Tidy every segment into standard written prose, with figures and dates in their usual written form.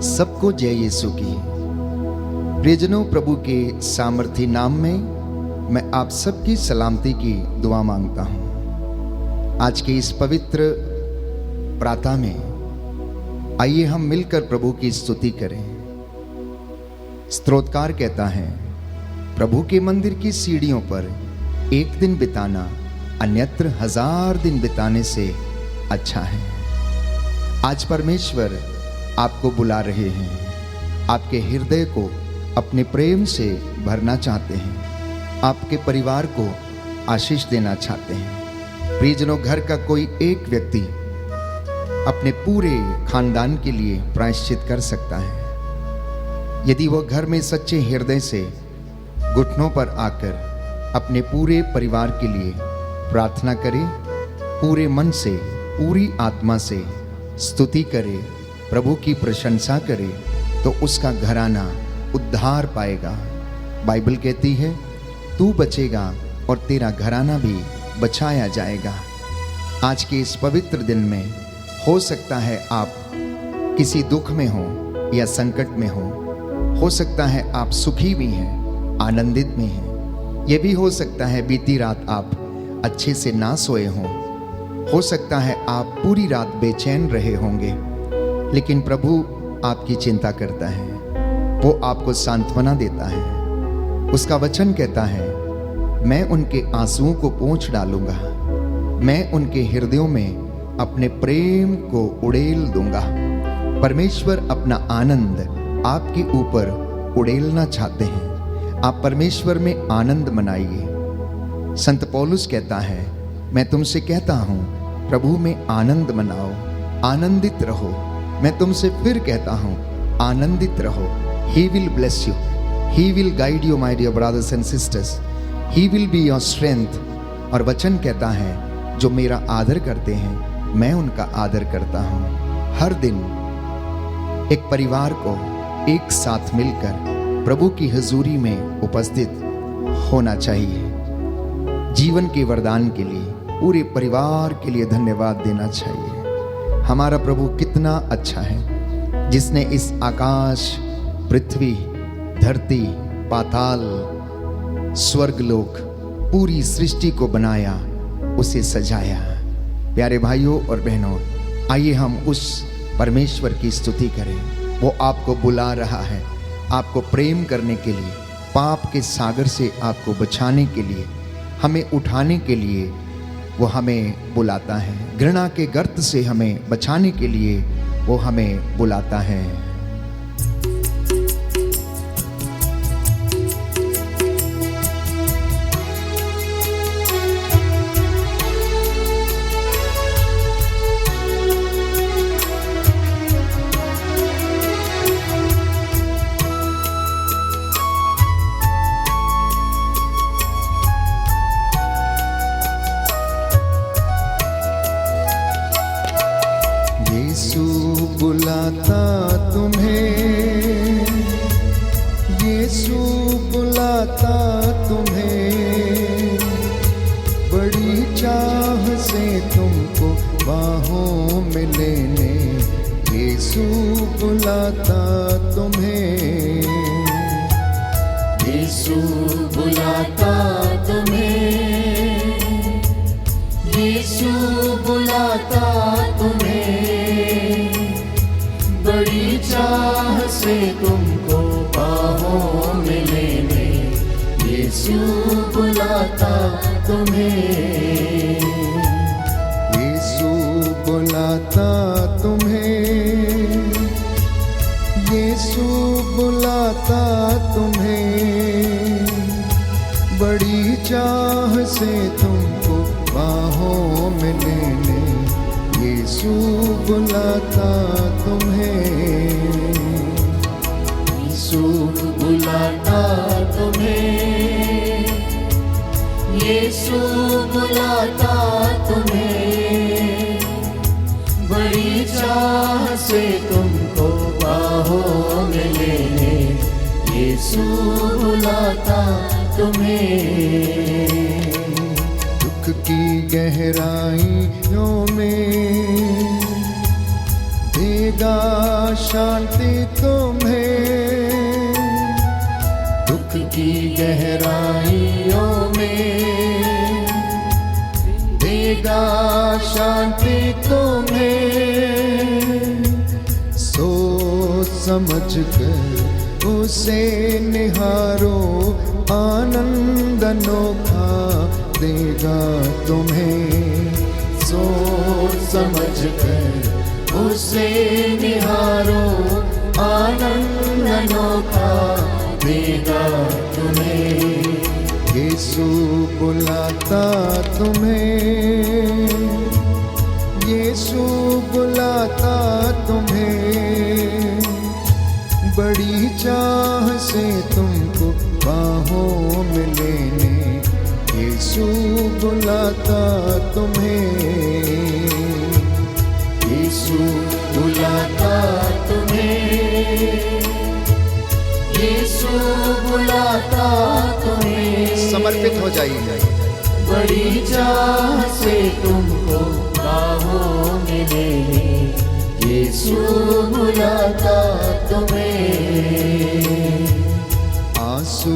सबको जय यीशु की। प्रियजनों, प्रभु के सामर्थी नाम में मैं आप सबकी सलामती की दुआ मांगता हूं। आज के इस पवित्र प्रातः में आइए हम मिलकर प्रभु की स्तुति करें। स्तोत्रकार कहता है, प्रभु के मंदिर की सीढ़ियों पर एक दिन बिताना अन्यत्र 1000 दिन बिताने से अच्छा है। आज परमेश्वर आपको बुला रहे हैं, आपके हृदय को अपने प्रेम से भरना चाहते हैं, आपके परिवार को आशीष देना चाहते हैं। प्रियजनों, घर का कोई एक व्यक्ति अपने पूरे खानदान के लिए प्रायश्चित कर सकता है। यदि वह घर में सच्चे हृदय से घुटनों पर आकर अपने पूरे परिवार के लिए प्रार्थना करे, पूरे मन से, पूरी आत्मा से स्तुति करे, प्रभु की प्रशंसा करे, तो उसका घराना उद्धार पाएगा। बाइबल कहती है, तू बचेगा और तेरा घराना भी बचाया जाएगा। आज के इस पवित्र दिन में हो सकता है आप किसी दुख में हो या संकट में हो सकता है आप सुखी भी हैं, आनंदित में हैं। यह भी हो सकता है बीती रात आप अच्छे से ना सोए हों, हो सकता है आप पूरी रात बेचैन रहे होंगे, लेकिन प्रभु आपकी चिंता करता है, वो आपको सांत्वना देता है। उसका वचन कहता है, मैं उनके आंसुओं को पोंछ डालूंगा, मैं उनके हृदयों में अपने प्रेम को उड़ेल दूंगा। परमेश्वर अपना आनंद आपके ऊपर उड़ेलना चाहते हैं। आप परमेश्वर में आनंद मनाइए। संत पौलुस कहता है, मैं तुमसे कहता हूं, प्रभु में आनंद मनाओ, आनंदित रहो। मैं तुमसे फिर कहता हूं, आनंदित रहो। He will bless you. He will guide you, my dear brothers and sisters. He will be your strength. और वचन कहता है, जो मेरा आदर करते हैं, मैं उनका आदर करता हूं। हर दिन एक परिवार को एक साथ मिलकर प्रभु की हुजूरी में उपस्थित होना चाहिए। जीवन के वरदान के लिए, पूरे परिवार के लिए धन्यवाद देना चाहिए। हमारा प्रभु कितना अच्छा है, जिसने इस आकाश, पृथ्वी, धरती, पाताल, स्वर्गलोक, पूरी सृष्टि को बनाया, उसे सजाया। प्यारे भाइयों और बहनों, आइए हम उस परमेश्वर की स्तुति करें। वो आपको बुला रहा है, आपको प्रेम करने के लिए, पाप के सागर से आपको बचाने के लिए, हमें उठाने के लिए वो हमें बुलाता है। घृणा के गर्त से हमें बचाने के लिए वो हमें बुलाता है। यीशु बुलाता तुम्हें, यीशु बुलाता तुम्हें, बड़ी चाह से तुमको बाहों में लेने। यीशु बुलाता तुम्हें, यीशु बुलाता तुम्हें, यीशु बुलाता तुम्हें, बड़ी चाह से तुमको बाहों में लेने। यीशु बुलाता तुम्हें, यीशु बुलाता तुम्हें, यीशु बुलाता तुम्हें, बड़ी चाह से तुमको बाहों में लेने। यीशु बुलाता तुम्हें, यीशु बुलाता तुम्हें, यीशु बुलाता तुम्हें, बड़ी चाह से तुमको बाहों में लेने। यीशु बुलाता तुम्हें। दुख की गहराइयों में देगा शांति तुम्हें, दुख की गहराइयों में देगा शांति तुम्हें। सोच समझ कर उसे निहारो, आनंद अनोखा देगा तुम्हें। सोच समझ कर उसे निहारो, आनंद अनोखा देगा तुम्हें। यीशु बुलाता तुम्हें, यीशु बुलाता तुम्हें, बड़ी चाह से तुमको बाहों में लेने। यीशु बुलाता तुम्हें, यीशु बुलाता तुम्हें, यीशु बुलाता तुम्हें। समर्पित हो जाइए। बड़ी चाह से तुमको बाहों में लेने। यीशु बुलाता तुम्हें। आंसू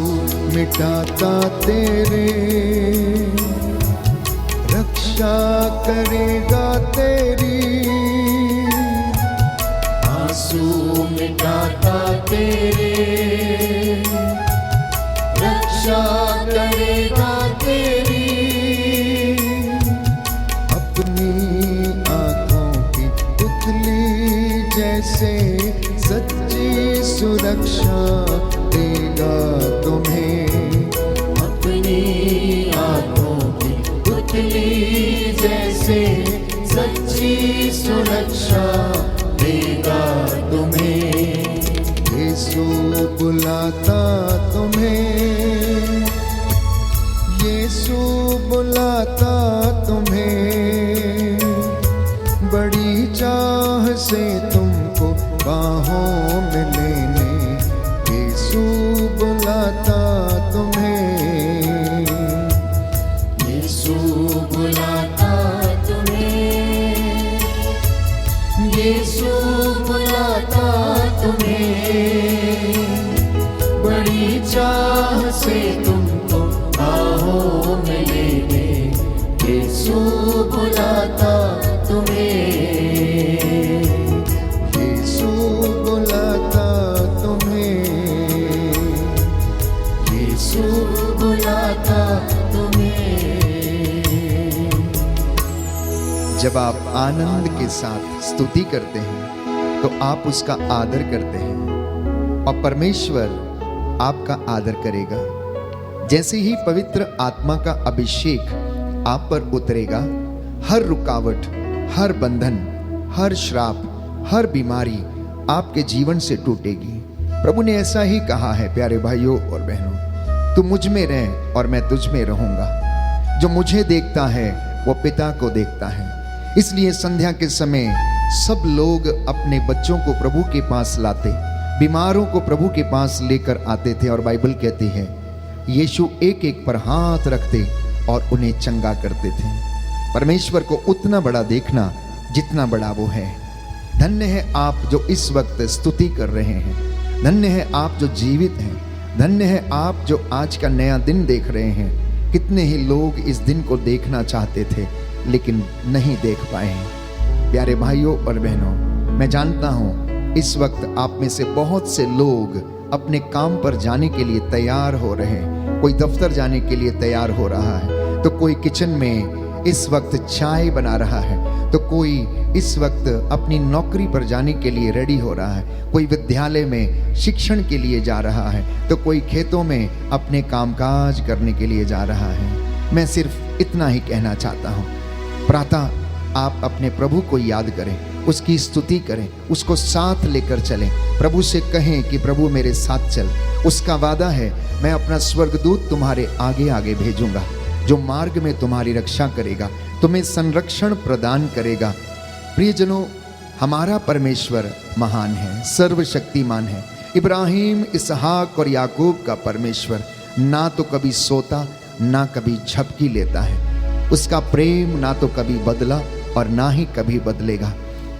मिटाता तेरे, रक्षा करेगा तेरी। आंसू मिटाता तेरे, रक्षा करेगा तेरी। अपनी आंखों की पुतली जैसे सच्ची सुरक्षा देगा तुम्हें। अपनी आंखों की पुतली जैसे सच्ची सुरक्षा देगा तुम्हें। यीशु बुलाता तुम्हें, यीशु बुलाता तुम्हें, बड़ी चाह से तुमको बाहों में लेने। यीशु बुलाता तुम्हें, यीशु बुलाता तुम्हें, यीशु बुलाता तुम्हें, बड़ी चाह से तुमको बाहों में लेने। यीशु बुलाता तुम्हें, यीशु बुलाता तुम्हें, यीशु बुलाता तुम्हें। जब आप आनंद के साथ स्तुति करते हैं तो आप उसका आदर करते हैं और परमेश्वर आपका आदर करेगा। जैसे ही पवित्र आत्मा का अभिषेक आप पर उतरेगा, हर रुकावट, हर बंधन, हर श्राप, हर बीमारी आपके जीवन से टूटेगी। प्रभु ने ऐसा ही कहा है, प्यारे भाइयों और बहनों, तू मुझ में रह और मैं तुझ में रहूंगा। जो मुझे देखता है वो पिता को देखता है। इसलिए संध्या के समय सब लोग अपने बच्चों को प्रभु के पास लाते, बीमारों को प्रभु के पास लेकर आते थे और बाइबल कहती है यीशु एक एक पर हाथ रखते और उन्हें चंगा करते थे। परमेश्वर को उतना बड़ा देखना जितना बड़ा वो है। धन्य है आप जो इस वक्त स्तुति कर रहे हैं, धन्य है आप जो जीवित हैं, धन्य है आप जो आज का नया दिन देख रहे हैं। कितने ही लोग इस दिन को देखना चाहते थे लेकिन नहीं देख पाए। प्यारे भाइयों और बहनों, मैं जानता हूं इस वक्त आप में से बहुत से लोग अपने काम पर जाने के लिए तैयार हो रहे हैं। कोई दफ्तर जाने के लिए तैयार हो रहा है, तो कोई किचन में इस वक्त चाय बना रहा है, तो कोई इस वक्त अपनी नौकरी पर जाने के लिए रेडी हो रहा है, कोई विद्यालय में शिक्षण के लिए जा रहा है, तो कोई खेतों में अपने कामकाज करने के लिए जा रहा है। मैं सिर्फ इतना ही कहना चाहता हूँ, प्रातः आप अपने प्रभु को याद करें, उसकी स्तुति करें, उसको साथ लेकर चलें। प्रभु से कहें कि प्रभु मेरे साथ चल। उसका वादा है, मैं अपना स्वर्गदूत तुम्हारे आगे आगे भेजूंगा, जो मार्ग में तुम्हारी रक्षा करेगा, तुम्हें संरक्षण प्रदान करेगा। प्रियजनों, हमारा परमेश्वर महान है, सर्वशक्तिमान है। इब्राहिम, इसहाक और याकूब का परमेश्वर ना तो कभी सोता ना कभी झपकी लेता है। उसका प्रेम ना तो कभी बदला और ना ही कभी बदलेगा।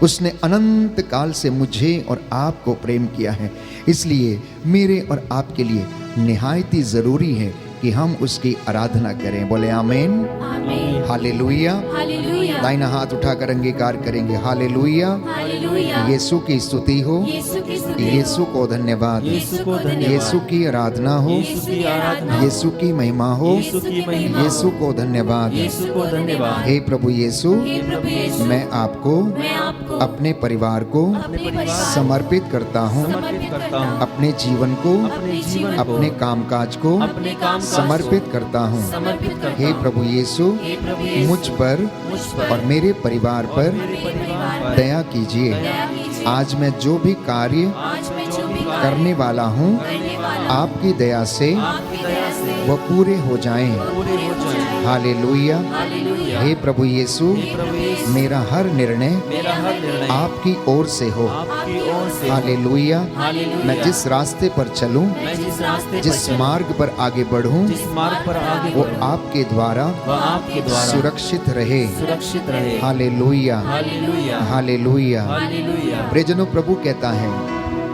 उसने अनंत काल से मुझे और आपको प्रेम किया है। इसलिए मेरे और आपके लिए निहायत ही जरूरी है कि हम उसकी आराधना करें। बोले आमीन, आमीन, हालेलुया। हालेलुया, दाहिना हाथ उठाकर अंगीकार करेंगे। हालेलुया। हालेलुया, यीशु की स्तुति हो, यीशु की स्तुति, यीशु को धन्यवाद, यीशु को धन्यवाद, यीशु की आराधना हो, यीशु की आराधना, यीशु की महिमा हो, यीशु की महिमा, यीशु को धन्यवाद। यीशु को धन्यवाद। हे प्रभु यीशु, हे प्रभु यीशु, मैं आपको मैं आपको अपने परिवार को अपने परिवार समर्पित करता हूँ, समर्पित करता हूँ, अपने जीवन को, अपने जीवन को, अपने कामकाज को अपने काम समर्पित करता हूँ। समर्पित करता हे प्रभु यीशु, हे प्रभु यीशु, मुझ पर मुझ पर और मेरे परिवार पर परिवार पर दया कीजिए। दया कीजिए। आज मैं जो भी कार्य आज मैं जो भी करने वाला हूँ, करने वाला आपकी दया से आपकी दया से वह पूरे हो जाएं। पूरे हो जाए। हालेलुया। हालेलुया, हे प्रभु यीशु, हे प्रभु यीशु, मेरा हर निर्णय मेरा हर निर्णय आपकी ओर से हो। आपकी ओर से हो। हालेलुया। हालेलुया। मैं जिस रास्ते पर चलूं, मैं जिस रास्ते पर जिस चलूं, मार्ग पर आगे बढ़ूं, जिस मार्ग पर आगे वो बढ़ूं, आपके द्वारा वह आपके द्वारा सुरक्षित रहे। सुरक्षित रहे। Hallelujah, hallelujah, hallelujah. हालेलुया। प्रियजनों, प्रभु कहता है,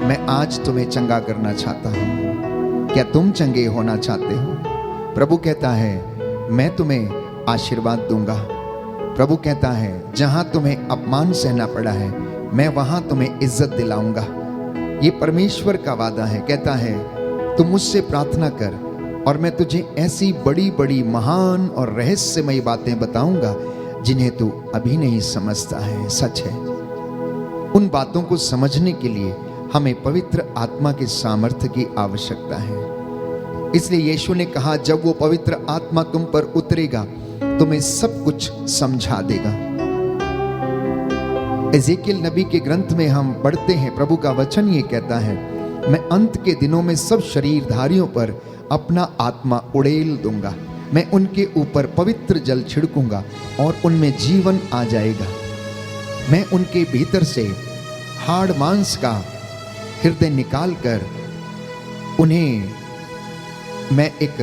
मैं आज तुम्हें चंगा करना चाहता हूँ। क्या तुम चंगे होना चाहते हो? प्रभु कहता है, मैं तुम्हें आशीर्वाद दूंगा। प्रभु कहता है, जहां तुम्हें अपमान सहना पड़ा है, मैं वहां तुम्हें इज्जत दिलाऊंगा। ये परमेश्वर का वादा है। कहता है, तू मुझसे प्रार्थना कर और मैं तुझे ऐसी बड़ी बड़ी महान और रहस्यमयी बातें बताऊंगा जिन्हें तू अभी नहीं समझता है। सच है, उन बातों को समझने के लिए हमें पवित्र आत्मा के सामर्थ्य की आवश्यकता है। इसलिए यीशु ने कहा, जब वो पवित्र आत्मा तुम पर उतरेगा, तुम्हें सब कुछ समझा देगा। एजेकियल नबी के ग्रंथ में हम पढ़ते हैं, प्रभु का वचन ये कहता है, मैं अंत के दिनों में सब शरीरधारियों पर अपना आत्मा उड़ेल दूंगा। मैं उनके ऊपर पवित्र जल छिड़कूंगा और उनमें जीवन आ जाएगा। मैं उनके भीतर से हाड़ मांस का हृदय निकालकर उन्हें मैं एक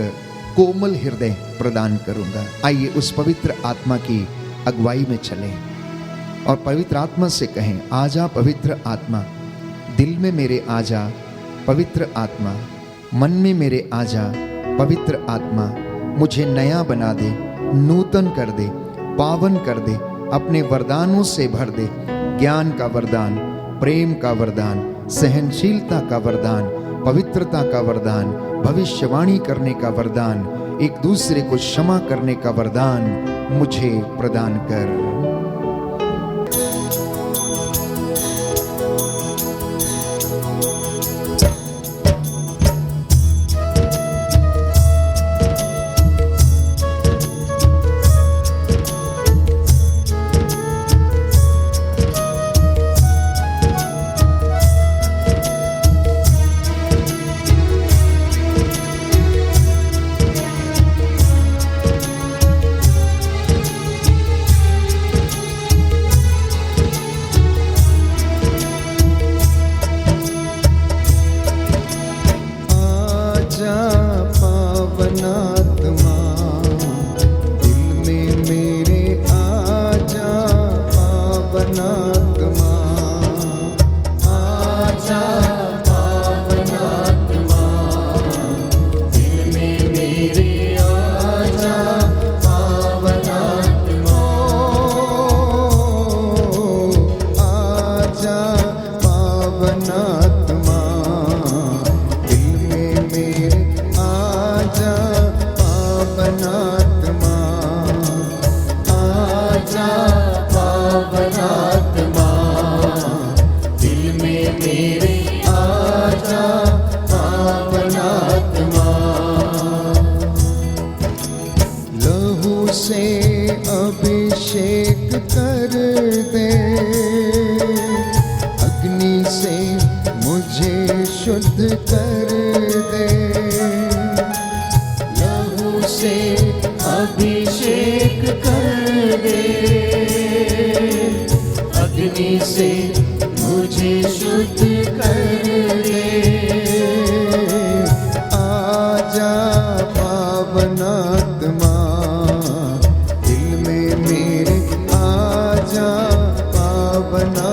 कोमल हृदय प्रदान करूंगा। आइए उस पवित्र आत्मा की अगुवाई में चलें और पवित्र आत्मा से कहें, आजा पवित्र आत्मा, दिल में मेरे आजा पवित्र आत्मा, मन में मेरे आजा पवित्र आत्मा, मुझे नया बना दे, नूतन कर दे, पावन कर दे, अपने वरदानों से भर दे। ज्ञान का वरदान, प्रेम का वरदान, सहनशीलता का वरदान, पवित्रता का वरदान, भविष्यवाणी करने का वरदान, एक दूसरे को क्षमा करने का वरदान मुझे प्रदान कर। दिल में मेरे आजा पावना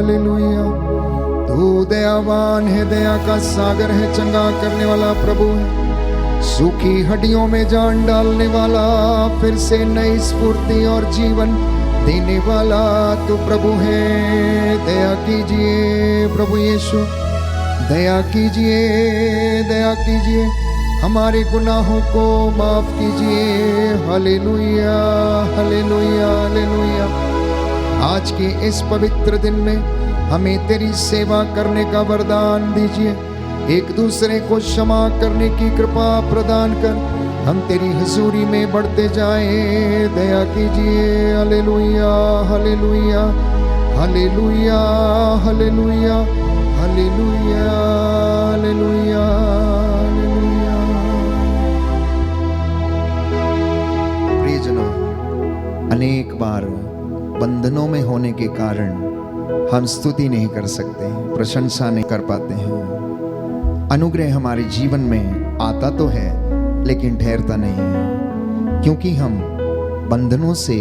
हालेलुया। तू दयावान है, दया का सागर है, चंगा करने वाला प्रभु है, सूखी हड्डियों में जान डालने वाला, फिर से नई स्फूर्ति और जीवन देने वाला तू प्रभु है। दया कीजिए प्रभु यीशु, दया कीजिए, दया कीजिए, हमारे गुनाहों को माफ कीजिए। Hallelujah hallelujah hallelujah. आज के इस पवित्र दिन में हमें तेरी सेवा करने का वरदान दीजिए, एक दूसरे को क्षमा करने की कृपा प्रदान कर हम तेरी हुजूरी में बढ़ते जाएं। दया कीजिए। Hallelujah hallelujah hallelujah hallelujah hallelujah hallelujah hallelujah. प्रियजनों, अनेक बार बंधनों में होने के कारण हम स्तुति नहीं कर सकते हैं, प्रशंसा नहीं कर पाते हैं। अनुग्रह हमारे जीवन में आता तो है लेकिन ठहरता नहीं है, क्योंकि हम बंधनों से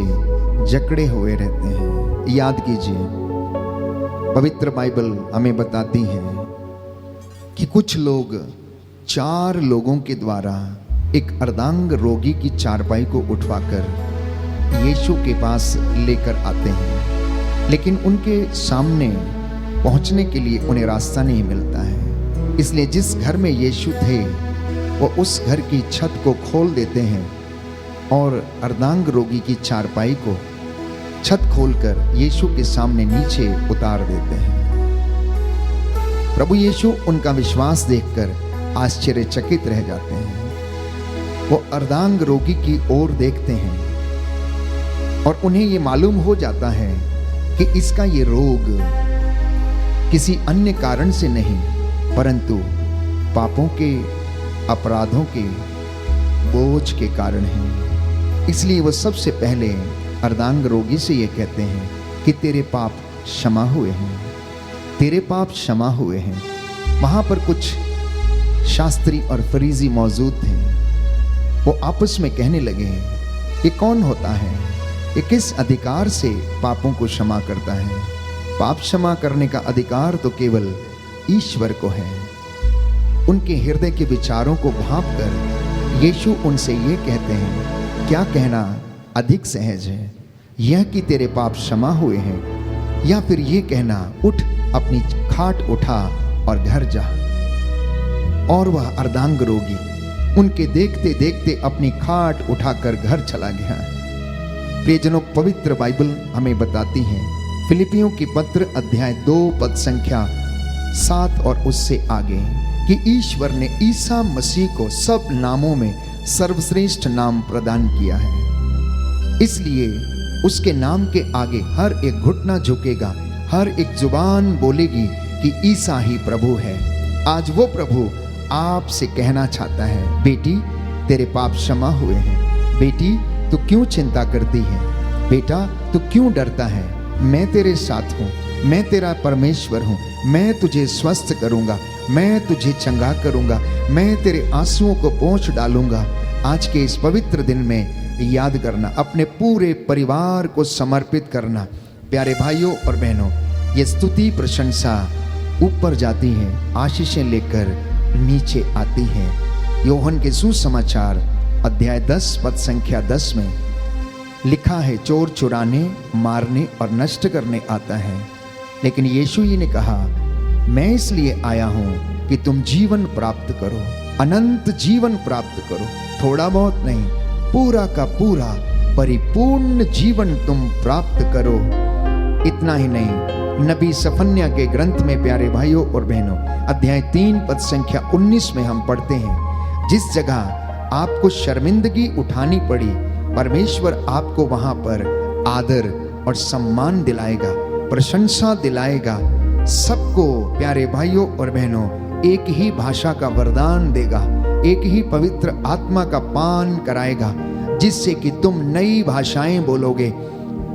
जकड़े हुए रहते हैं। याद कीजिए, पवित्र बाइबल हमें बताती है कि कुछ लोग 4 लोगों के द्वारा एक अर्धांग रोगी की चारपाई को उठवाकर यीशु के पास लेकर आते हैं, लेकिन उनके सामने पहुंचने के लिए उन्हें रास्ता नहीं मिलता है। इसलिए जिस घर में यीशु थे वो उस घर की छत को खोल देते हैं और अर्धांग रोगी की चारपाई को छत खोलकर यीशु के सामने नीचे उतार देते हैं। प्रभु यीशु उनका विश्वास देखकर आश्चर्यचकित रह जाते हैं। वो अर्धांग रोगी की ओर देखते हैं और उन्हें ये मालूम हो जाता है कि इसका ये रोग किसी अन्य कारण से नहीं, परंतु पापों के, अपराधों के बोझ के कारण है। इसलिए वो सबसे पहले अर्धांग रोगी से ये कहते हैं कि तेरे पाप क्षमा हुए हैं, तेरे पाप क्षमा हुए हैं। वहां पर कुछ शास्त्री और फरीसी मौजूद थे। वो आपस में कहने लगे, ये कौन होता है, ये किस अधिकार से पापों को क्षमा करता है? पाप क्षमा करने का अधिकार तो केवल ईश्वर को है। उनके हृदय के विचारों को भांपकर यीशु उनसे ये कहते हैं, क्या कहना अधिक सहज है, यह कि तेरे पाप क्षमा हुए हैं, या फिर ये कहना उठ अपनी खाट उठा और घर जा? और वह अर्धांग रोगी उनके देखते देखते अपनी खाट उठाकर घर चला गया। प्रियजनों, पवित्र बाइबल हमें बताती है, फिलिपियों की पत्र अध्याय 2 पद संख्या 7 और उससे आगे, कि ईश्वर ने ईसा मसीह को सब नामों में सर्वश्रेष्ठ नाम प्रदान किया है। इसलिए उसके नाम के आगे हर एक घुटना झुकेगा, हर एक जुबान बोलेगी कि ईसा ही प्रभु है। आज वो प्रभु आपसे कहना चाहता है, बेटी तेरे पाप क्षमा हुए हैं। बेटी तू क्यों चिंता करती है? बेटा तू क्यों डरता है? मैं तेरे साथ हूँ, मैं तेरा परमेश्वर हूँ, मैं तुझे स्वस्थ करूँगा, मैं तुझे चंगा करूँगा, मैं तेरे आंसुओं को पोंछ डालूँगा। आज के इस पवित्र दिन में याद करना, अपने पूरे परिवार को समर्पित करना। प्यारे भाइयों और बहनों, ये स्तुति प्रशंसा ऊपर जाती है, आशीषें लेकर नीचे आती है। योहन के सुसमाचार अध्याय 10 पद संख्या 10 में लिखा है, चोर चुराने, मारने और नष्ट करने आता है, लेकिन यीशु जी ने कहा, मैं इसलिए आया हूं कि तुम जीवन प्राप्त करो, अनंत जीवन प्राप्त करो। थोड़ा बहुत नहीं, पूरा का पूरा परिपूर्ण जीवन तुम प्राप्त करो। इतना ही नहीं, नबी सफन्या के ग्रंथ में प्यारे भाइयों और बहनों अध्याय 3 पद संख्या 19 में हम पढ़ते हैं, जिस जगह आपको शर्मिंदगी उठानी पड़ी, परमेश्वर आपको वहां पर आदर और सम्मान दिलाएगा, प्रशंसा दिलाएगा। सबको प्यारे भाइयों और बहनों एक ही भाषा का वरदान देगा, एक ही पवित्र आत्मा का पान कराएगा, जिससे कि तुम नई भाषाएं बोलोगे।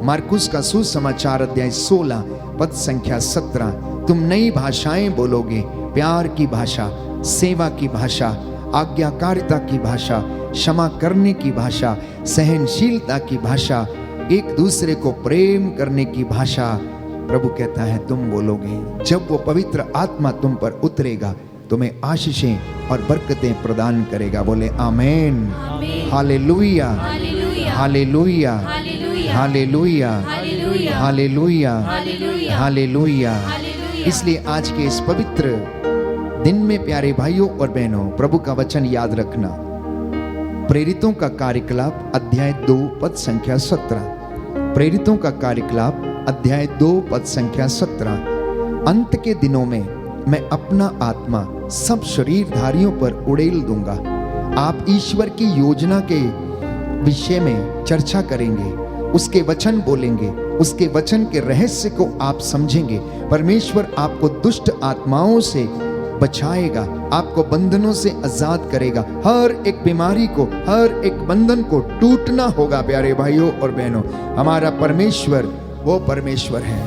मार्कुस का सुसमाचार अध्याय 16 पद संख्या 17, तुम नई भाषाएं बोलोगे, प्यार की भाषा, सेवा की भाषा, आज्ञाकारिता की भाषा, क्षमा करने की भाषा, सहनशीलता की भाषा, एक दूसरे को प्रेम करने की भाषा, प्रभु कहता है तुम बोलोगे। जब वो पवित्र आत्मा तुम पर उतरेगा, तुम्हें आशीषें और बरकतें प्रदान करेगा। बोले आमेन, आमीन। Hallelujah, hallelujah, hallelujah, hallelujah, hallelujah, hallelujah, hallelujah, hallelujah, hallelujah. Hallelujah. इसलिए आज के इस पवित्र दिन में प्यारे भाइयों और बहनों, प्रभु का वचन याद रखना। प्रेरितों का कार्यकलाप अध्याय 2 पद संख्या 17। प्रेरितों का कार्यकलाप अध्याय 2 पद संख्या 17। अंत के दिनों में मैं अपना आत्मा सब शरीरधारियों पर उड़ेल दूंगा। आप ईश्वर की योजना के विषय में चर्चा करेंगे, उसके वचन बोलेंगे, उसके वचन के रहस्य को आप समझेंगे। परमेश्वर आपको दुष्ट आत्माओं से बचाएगा, आपको बंधनों से आजाद करेगा। हर एक बीमारी को, हर एक बंधन को टूटना होगा। प्यारे भाइयों और बहनों, हमारा परमेश्वर वो परमेश्वर है,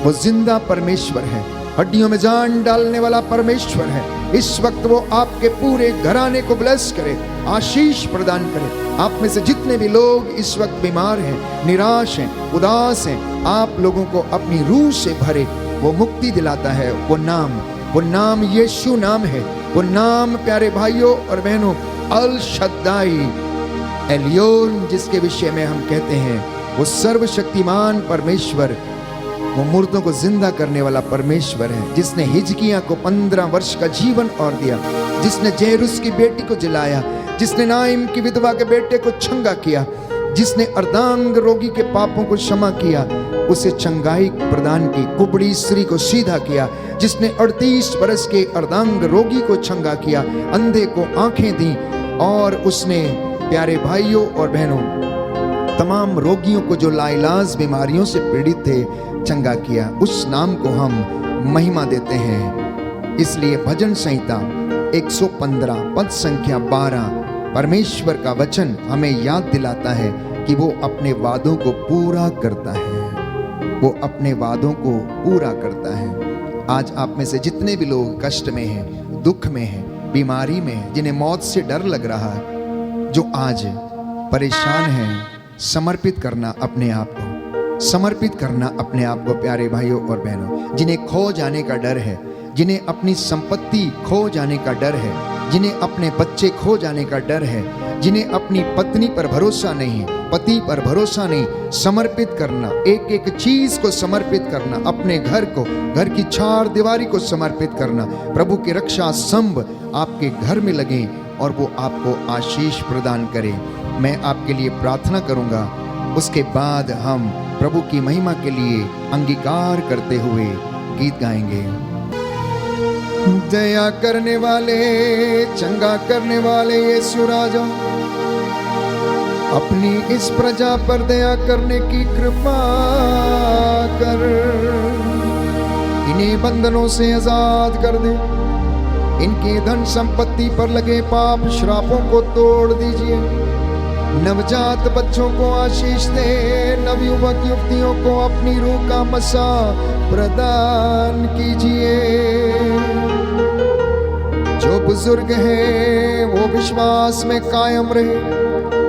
वो जिंदा परमेश्वर है, हड्डियों में जान डालने वाला परमेश्वर है। इस वक्त वो आपके पूरे घराने को ब्लेस करे, आशीष प्रदान करे। आप में से जितने भी लोग इस वक्त बीमार हैं, निराश हैं, उदास हैं, आप लोगों को अपनी रूह से भरे, वो मुक्ति दिलाता है। वो नाम यीशु नाम है। वो नाम प्यारे भाइयों और बहनों अल शद्दाई, एलियोन, जिसके विषय में हम कहते हैं वो सर्वशक्तिमान परमेश्वर, वो मुर्दों को जिंदा करने वाला परमेश्वर है। जिसने हिजकिय्याह को 15 वर्ष का जीवन और दिया, जिसने जेरुस की बेटी को जिलाया, जिसने नाइम की विधवा के बेटे को छंगा किया, जिसने अर्धांग रोगी के पापों को क्षमा किया, उसे चंगाई प्रदान की, कुबड़ी स्त्री को सीधा किया, जिसने 38 बरस के अर्धांग रोगी को छंगा किया, अंधे को आंखें दी, और उसने प्यारे भाइयों और बहनों तमाम रोगियों को जो लाइलाज बीमारियों से पीड़ित थे चंगा किया। उस नाम को हम महिमा देते हैं। इसलिए भजन संहिता 115 पद संख्या 12 परमेश्वर का वचन हमें याद दिलाता है कि वो अपने वादों को पूरा करता है। वो अपने वादों को पूरा करता है। आज आप में से जितने भी लोग कष्ट में हैं, दुख में हैं, बीमारी में हैं, जिन्हें मौत से डर लग रहा है, जो आज परेशान हैं, समर्पित करना अपने आप को, समर्पित करना अपने आप को प्यारे भाइयों और बहनों। जिन्हें खो जाने का डर है, जिन्हें अपनी संपत्ति खो जाने का डर है, जिन्हें अपने बच्चे खो जाने का डर है, जिन्हें अपनी पत्नी पर भरोसा नहीं है, पति पर भरोसा नहीं, समर्पित करना, एक एक चीज को समर्पित करना, अपने घर को, घर की 4 दीवारी को समर्पित करना। प्रभु के रक्षा स्तंभ आपके घर में लगे और वो आपको आशीष प्रदान करे। मैं आपके लिए प्रार्थना करूंगा, उसके बाद हम प्रभु की महिमा के लिए अंगीकार करते हुए गीत गाएंगे। दया करने वाले, चंगा करने वाले यीशु राजा, अपनी इस प्रजा पर दया करने की कृपा कर, इन्हें बंधनों से आजाद कर दे, इनकी धन संपत्ति पर लगे पाप श्रापों को तोड़ दीजिए, नवजात बच्चों को आशीष दे, नवयुवक युवतियों को अपनी रूह का मसा प्रदान कीजिए। जो बुजुर्ग हैं वो विश्वास में कायम रहे।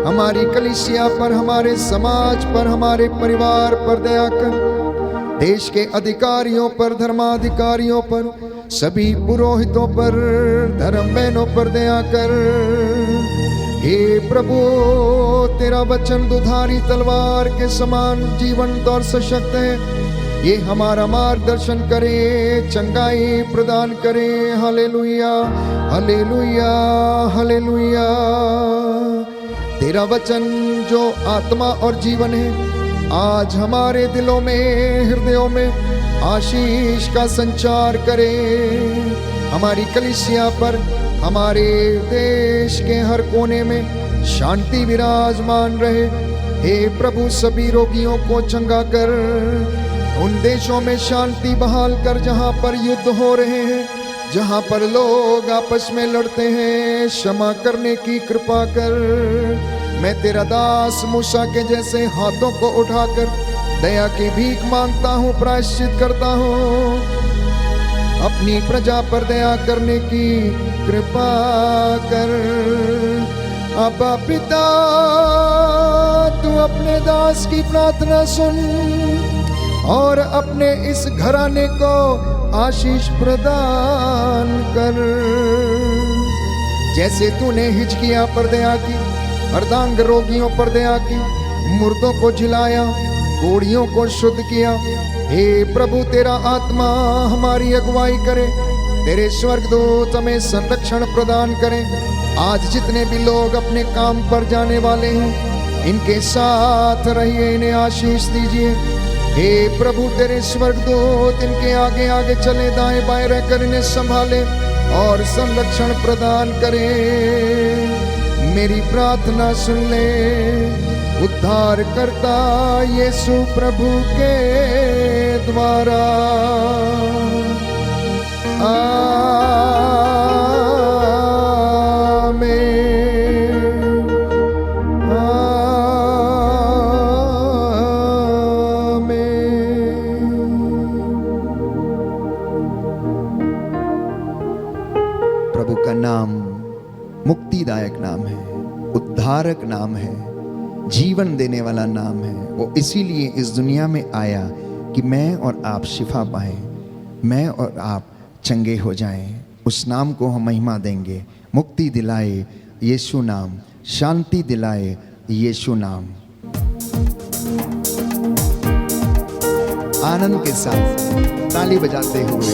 हमारी कलीसिया पर, हमारे समाज पर, हमारे परिवार पर दया कर। देश के अधिकारियों पर, धर्माधिकारियों पर, सभी पुरोहितों पर, धर्म बहनों पर दया कर। हे प्रभु, तेरा वचन दुधारी तलवार के समान जीवंत और सशक्त है। ये हमारा मार्गदर्शन करे, चंगाई प्रदान करे। Hallelujah, hallelujah, hallelujah. तेरा वचन जो आत्मा और जीवन है, आज हमारे दिलों में, हृदयों में आशीष का संचार करे। हमारी कलीसिया पर, हमारे देश के हर कोने में शांति विराजमान रहे। हे प्रभु, सभी रोगियों को चंगा कर। उन देशों में शांति बहाल कर जहां पर युद्ध हो रहे हैं, जहां पर लोग आपस में लड़ते हैं, क्षमा करने की कृपा कर। मैं तेरा दास मूसा के जैसे हाथों को उठाकर दया की भीख मांगता हूँ, प्रायश्चित करता हूँ। अपनी प्रजा पर दया करने की कृपा कर। अब्बा पिता, तू अपने दास की प्रार्थना सुन। और अपने इस घराने को आशीष प्रदान कर। जैसे तूने हिजकिय्याह पर दया की, अर्धांग रोगियों पर दया की, मुर्दों को जिलाया, कोढ़ियों को शुद्ध किया। हे प्रभु, तेरा आत्मा हमारी अगुवाई करे, तेरे स्वर्गदूत हमें संरक्षण प्रदान करें। आज जितने भी लोग अपने काम पर जाने वाले हैं, इनके साथ रहिए, इन्हें आशीष दीजिए। हे प्रभु, तेरे स्वर्गदूत इनके आगे आगे चले, दाएं बाएं रहकर इन्हें संभाले और संरक्षण प्रदान करें। मेरी प्रार्थना सुन ले, उद्धार करता यीशु प्रभु के द्वारा। प्रभु का नाम मुक्तिदायक नाम है, उद्धारक नाम है, जीवन देने वाला नाम है। वो इसीलिए इस दुनिया में आया कि मैं और आप शिफा पाएं, मैं और आप चंगे हो जाएं। उस नाम को हम महिमा देंगे। मुक्ति दिलाए यीशु नाम, शांति दिलाए यीशु नाम। आनंद के साथ ताली बजाते हुए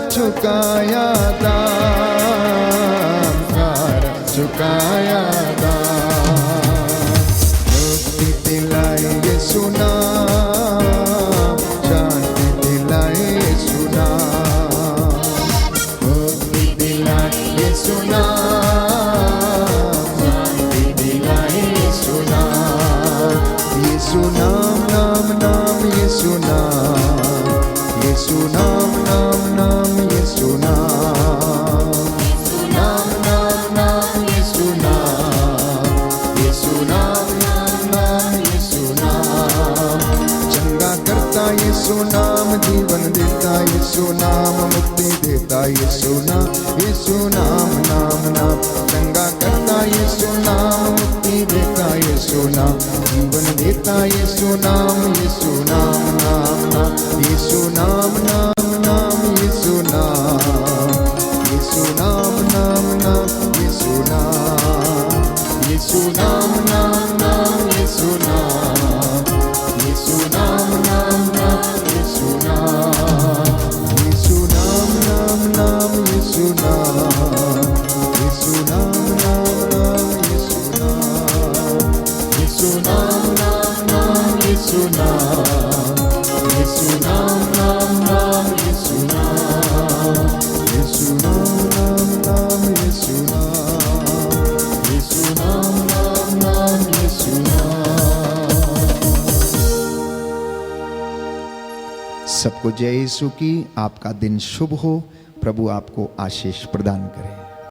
चुकाया दाम, सारा चुकाया दाम। मुक्ति दिलाए यीशु नाम, शांति दिलाए यीशु नाम। मुक्ति दिलाए यीशु नाम, शांति दिलाए यीशु नाम। यीशु नाम नाम नाम यीशु नाम, यीशु नाम नाम नाम यीशु नाम, नाम नाम नाम यीशु नाम, यीशु नाम नाम नाम यीशु नाम। चंगा करता यीशु नाम, जीवन देता यीशु नाम, मुक्ति देता यीशु नाम, यीशु नाम नाम नाम। चंगा करता यीशु नाम, मुक्ति देता यीशु नाम, जीवन देता यीशु नाम, यीशु नाम नाम नाम यीशु नाम नाम नाम यीशु नाम, यीशु नाम नाम नाम यीशु नाम, यीशु नाम नाम नाम यीशु नाम, यीशु नाम नाम नाम यीशु नाम, यीशु नाम सबको जय यीशु की। आपका दिन शुभ हो। प्रभु आपको आशीष प्रदान करे।